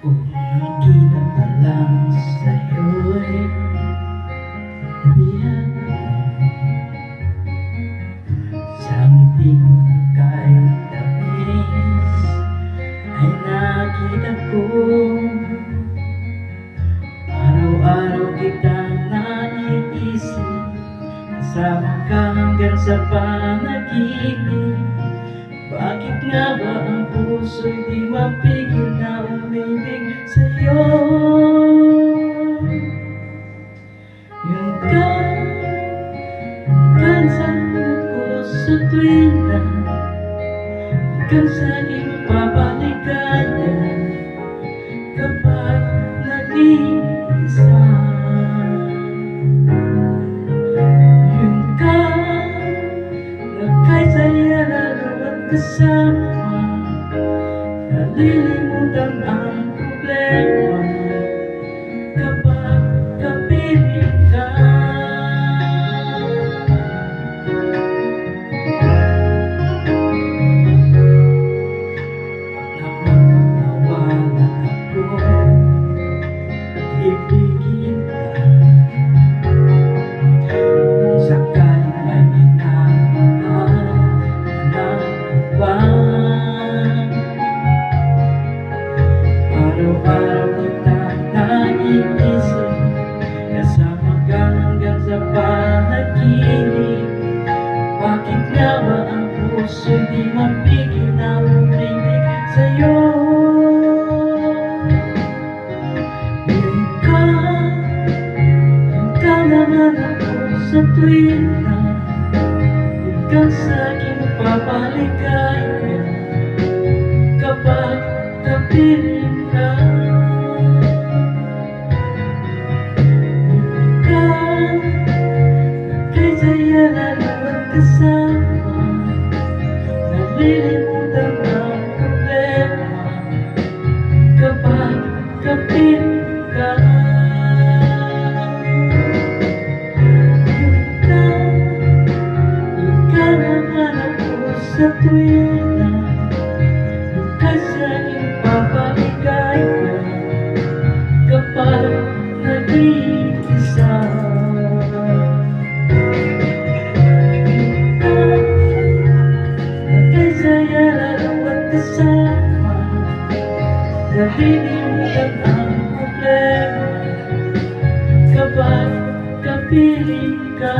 Kung nakita pa lang sa'yo'y biyaya sa ngiti mo na kahit tamis ay nakita ko. Araw-araw kitang naiisip, kasama ka hanggang sa panaginip. Bakit nga ba ang puso'y di mapigil na umibig sa'yo? Yung kansang ko sa tuwina, ikaw sa'king papaligaya kapag nag-iisa. Yung nakasaya lalo at kasama, nalilimutan ang problema kapag kapiling ka. Napapawala ako, ibigin ka. Kung sakaling may araw-araw kitang naiisip, kasama ka hanggang sa panaginip. Bakit nga ba ang puso di mapigil na umibig sa'yo? Yung naman ako sa tuwina, ikaw sa'king papaligaya kapag kapiling ka. Kay saya lalo at kasama, nalilimutan ang problema kapag kapiling ka. Ikaw naman ako sa tuwina, ikaw sa'king papaligaya kapag nag-iisa. Nakasaya lalo at kasama, nalilimutan ang problema kapag kapiling ka.